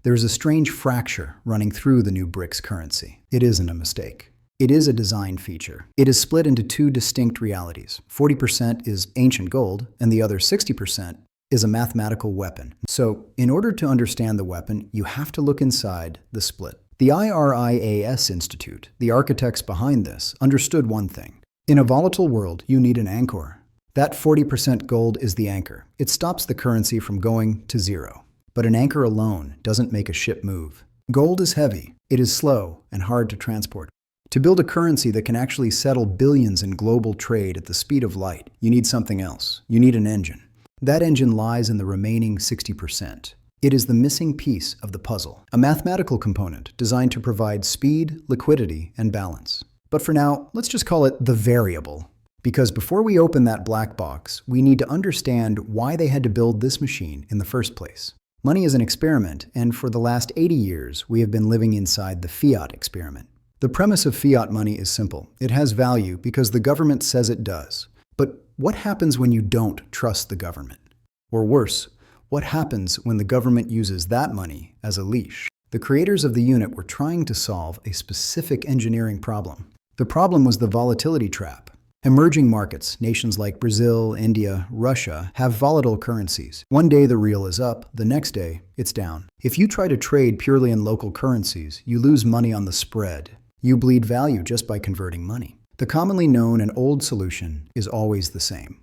There is a strange fracture running through the new BRICS currency. It isn't a mistake. It is a design feature. It is split into two distinct realities. 40% is ancient gold, and the other 60% is a mathematical weapon. So, in order to understand the weapon, you have to look inside the split. The IRIAS Institute, the architects behind this, understood one thing. In a volatile world, you need an anchor. That 40% gold is the anchor. It stops the currency from going to zero. But an anchor alone doesn't make a ship move. Gold is heavy, it is slow, and hard to transport. To build a currency that can actually settle billions in global trade at the speed of light, you need something else. You need an engine. That engine lies in the remaining 60%. It is the missing piece of the puzzle, a mathematical component designed to provide speed, liquidity, and balance. But for now, let's just call it the variable. Because before we open that black box, we need to understand why they had to build this machine in the first place. Money is an experiment, and for the last 80 years, we have been living inside the fiat experiment. The premise of fiat money is simple. It has value because the government says it does. But what happens when you don't trust the government? Or worse, what happens when the government uses that money as a leash? The creators of the unit were trying to solve a specific engineering problem. The problem was the volatility trap. Emerging markets, nations like Brazil, India, Russia, have volatile currencies. One day the real is up, the next day it's down. If you try to trade purely in local currencies, you lose money on the spread. You bleed value just by converting money. The commonly known and old solution is always the same: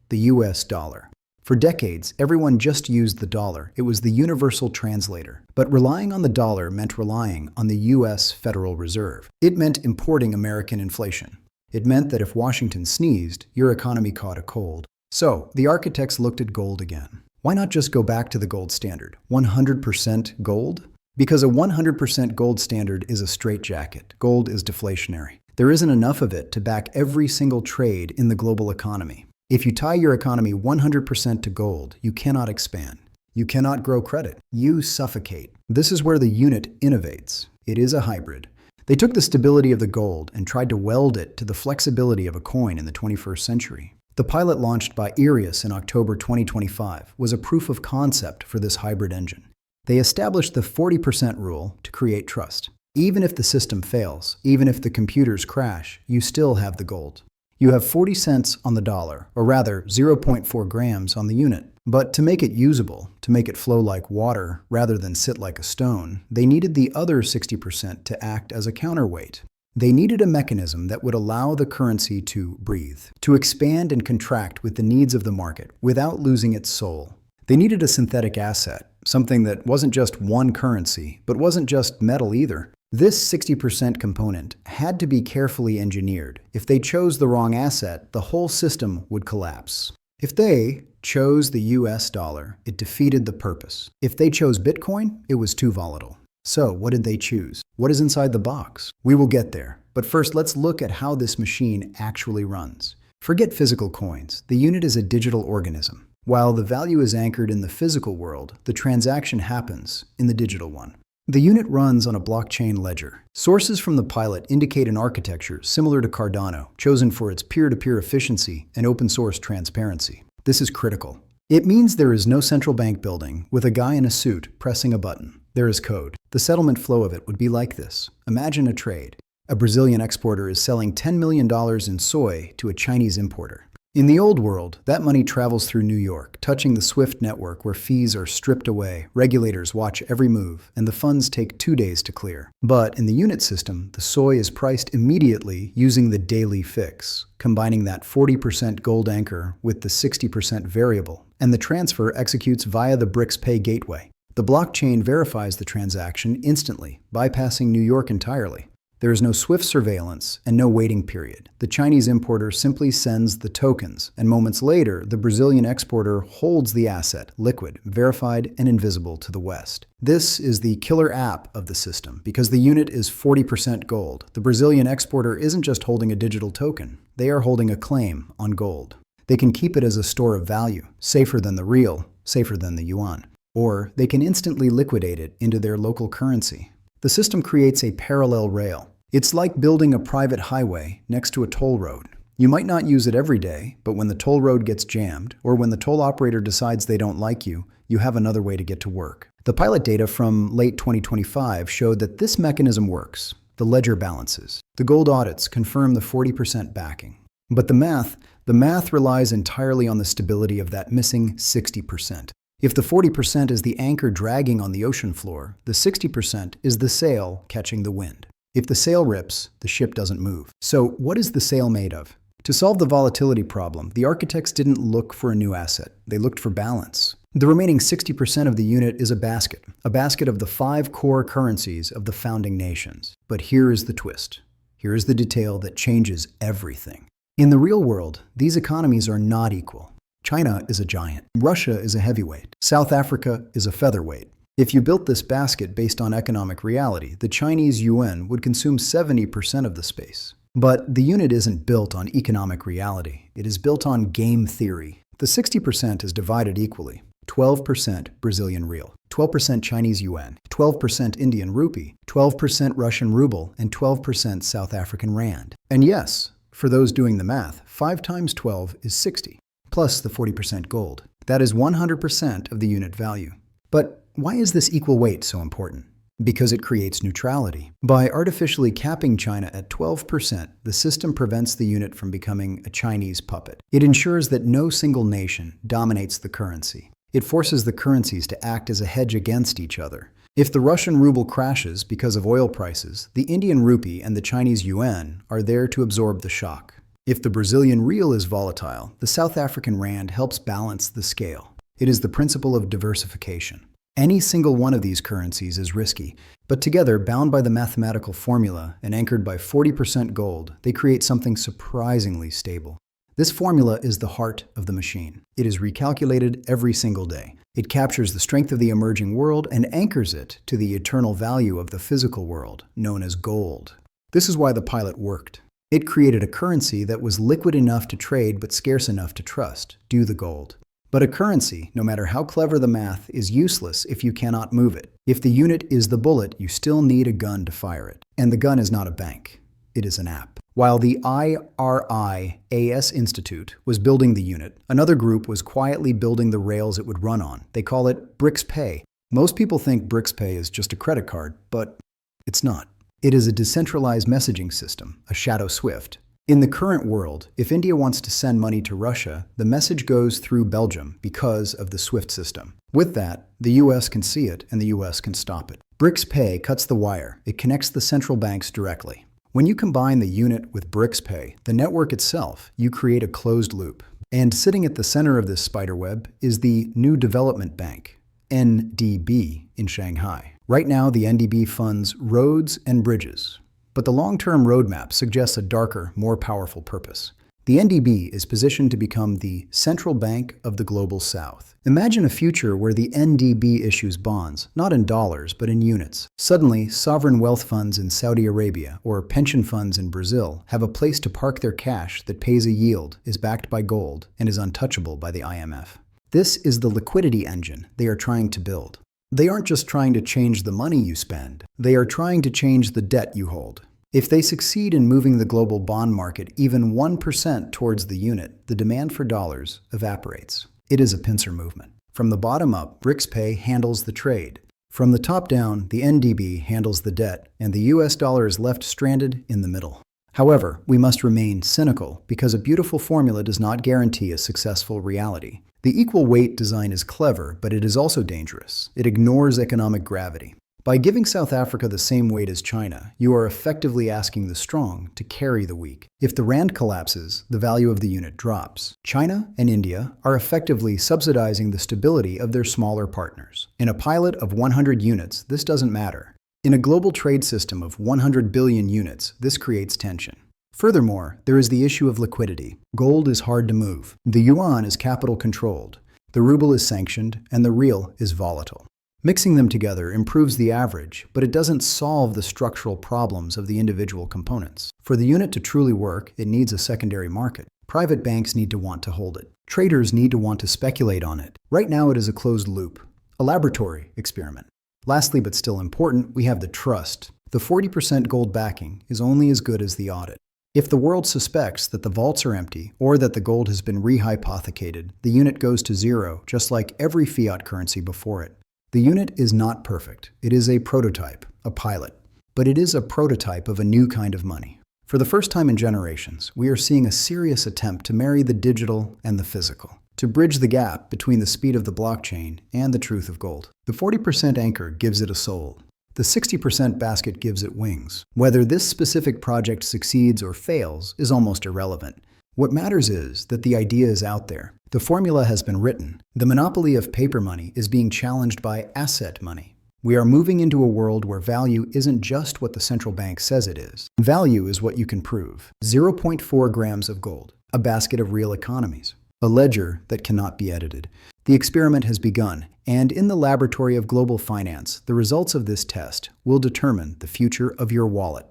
the US dollar. For decades, everyone just used the dollar. It was the universal translator. But relying on the dollar meant relying on the US Federal Reserve. It meant importing American inflation. It meant that if Washington sneezed, your economy caught a cold. So, the architects looked at gold again. Why not just go back to the gold standard? 100% gold? Because a 100% gold standard is a straitjacket. Gold is deflationary. There isn't enough of it to back every single trade in the global economy. If you tie your economy 100% to gold, you cannot expand. You cannot grow credit. You suffocate. This is where the unit innovates. It is a hybrid. They took the stability of the gold and tried to weld it to the flexibility of a coin in the 21st century. The pilot launched by Irius in October 2025 was a proof of concept for this hybrid engine. They established the 40% rule to create trust. Even if the system fails, even if the computers crash, you still have the gold. You have 40 cents on the dollar, or rather 0.4 grams on the unit. But to make it usable, to make it flow like water rather than sit like a stone, they needed the other 60% to act as a counterweight. They needed a mechanism that would allow the currency to breathe, to expand and contract with the needs of the market without losing its soul. They needed a synthetic asset, something that wasn't just one currency, but wasn't just metal either. This 60% component had to be carefully engineered. If they chose the wrong asset, the whole system would collapse. If they chose the US dollar, it defeated the purpose. If they chose Bitcoin, it was too volatile. So, what did they choose? What is inside the box? We will get there. But first, let's look at how this machine actually runs. Forget physical coins. The unit is a digital organism. While the value is anchored in the physical world, the transaction happens in the digital one. The unit runs on a blockchain ledger. Sources from the pilot indicate an architecture similar to Cardano, chosen for its peer-to-peer efficiency and open-source transparency. This is critical. It means there is no central bank building with a guy in a suit pressing a button. There is code. The settlement flow of it would be like this. Imagine a trade. A Brazilian exporter is selling $10 million in soy to a Chinese importer. In the old world, that money travels through New York, touching the SWIFT network where fees are stripped away, regulators watch every move, and the funds take 2 days to clear. But in the unit system, the soy is priced immediately using the daily fix, combining that 40% gold anchor with the 60% variable, and the transfer executes via the BRICS Pay gateway. The blockchain verifies the transaction instantly, bypassing New York entirely. There is no SWIFT surveillance and no waiting period. The Chinese importer simply sends the tokens, and moments later, the Brazilian exporter holds the asset, liquid, verified, and invisible to the West. This is the killer app of the system. Because the unit is 40% gold, the Brazilian exporter isn't just holding a digital token. They are holding a claim on gold. They can keep it as a store of value, safer than the real, safer than the yuan. Or they can instantly liquidate it into their local currency. The system creates a parallel rail. It's like building a private highway next to a toll road. You might not use it every day, but when the toll road gets jammed, or when the toll operator decides they don't like you, you have another way to get to work. The pilot data from late 2025 showed that this mechanism works. The ledger balances. The gold audits confirm the 40% backing. But the math relies entirely on the stability of that missing 60%. If the 40% is the anchor dragging on the ocean floor, the 60% is the sail catching the wind. If the sail rips, the ship doesn't move. So what is the sail made of? To solve the volatility problem, the architects didn't look for a new asset. They looked for balance. The remaining 60% of the unit is a basket of the 5 core currencies of the founding nations. But here is the twist. Here is the detail that changes everything. In the real world, these economies are not equal. China is a giant. Russia is a heavyweight. South Africa is a featherweight. If you built this basket based on economic reality, the Chinese yuan would consume 70% of the space. But the unit isn't built on economic reality. It is built on game theory. The 60% is divided equally. 12% Brazilian real, 12% Chinese yuan, 12% Indian rupee, 12% Russian ruble, and 12% South African rand. And yes, for those doing the math, 5 times 12 is 60, plus the 40% gold. That is 100% of the unit value. But why is this equal weight so important? Because it creates neutrality. By artificially capping China at 12%, the system prevents the unit from becoming a Chinese puppet. It ensures that no single nation dominates the currency. It forces the currencies to act as a hedge against each other. If the Russian ruble crashes because of oil prices, the Indian rupee and the Chinese yuan are there to absorb the shock. If the Brazilian real is volatile, the South African rand helps balance the scale. It is the principle of diversification. Any single one of these currencies is risky, but together, bound by the mathematical formula and anchored by 40% gold, they create something surprisingly stable. This formula is the heart of the machine. It is recalculated every single day. It captures the strength of the emerging world and anchors it to the eternal value of the physical world, known as gold. This is why the pilot worked. It created a currency that was liquid enough to trade but scarce enough to trust, due the gold. But a currency, no matter how clever the math, is useless if you cannot move it. If the unit is the bullet, you still need a gun to fire it. And the gun is not a bank. It is an app. While the IRIAS Institute was building the unit, another group was quietly building the rails it would run on. They call it BRICS Pay. Most people think BRICS Pay is just a credit card, but it's not. It is a decentralized messaging system, a shadow SWIFT. In the current world, if India wants to send money to Russia, the message goes through Belgium because of the SWIFT system. With that, the US can see it and the US can stop it. BRICS Pay cuts the wire. It connects the central banks directly. When you combine the unit with BRICS Pay, the network itself, you create a closed loop. And sitting at the center of this spiderweb is the New Development Bank, NDB, in Shanghai. Right now, the NDB funds roads and bridges. But the long-term roadmap suggests a darker, more powerful purpose. The NDB is positioned to become the central bank of the global south. Imagine a future where the NDB issues bonds, not in dollars, but in units. Suddenly, sovereign wealth funds in Saudi Arabia or pension funds in Brazil have a place to park their cash that pays a yield, is backed by gold, and is untouchable by the IMF. This is the liquidity engine they are trying to build. They aren't just trying to change the money you spend. They are trying to change the debt you hold. If they succeed in moving the global bond market even 1% towards the unit, the demand for dollars evaporates. It is a pincer movement. From the bottom up, BRICS Pay handles the trade. From the top down, the NDB handles the debt, and the US dollar is left stranded in the middle. However, we must remain cynical because a beautiful formula does not guarantee a successful reality. The equal weight design is clever, but it is also dangerous. It ignores economic gravity. By giving South Africa the same weight as China, you are effectively asking the strong to carry the weak. If the rand collapses, the value of the unit drops. China and India are effectively subsidizing the stability of their smaller partners. In a pilot of 100 units, this doesn't matter. In a global trade system of 100 billion units, this creates tension. Furthermore, there is the issue of liquidity. Gold is hard to move. The yuan is capital controlled. The ruble is sanctioned, and the real is volatile. Mixing them together improves the average, but it doesn't solve the structural problems of the individual components. For the unit to truly work, it needs a secondary market. Private banks need to want to hold it. Traders need to want to speculate on it. Right now it is a closed loop, a laboratory experiment. Lastly, but still important, we have the trust. The 40% gold backing is only as good as the audit. If the world suspects that the vaults are empty or that the gold has been rehypothecated, the unit goes to zero, just like every fiat currency before it. The unit is not perfect. It is a prototype, a pilot. But it is a prototype of a new kind of money. For the first time in generations, we are seeing a serious attempt to marry the digital and the physical, to bridge the gap between the speed of the blockchain and the truth of gold. The 40% anchor gives it a soul. The 60% basket gives it wings. Whether this specific project succeeds or fails is almost irrelevant. What matters is that the idea is out there. The formula has been written. The monopoly of paper money is being challenged by asset money. We are moving into a world where value isn't just what the central bank says it is. Value is what you can prove. 0.4 grams of gold, a basket of real economies, a ledger that cannot be edited. The experiment has begun, and in the laboratory of global finance, the results of this test will determine the future of your wallet.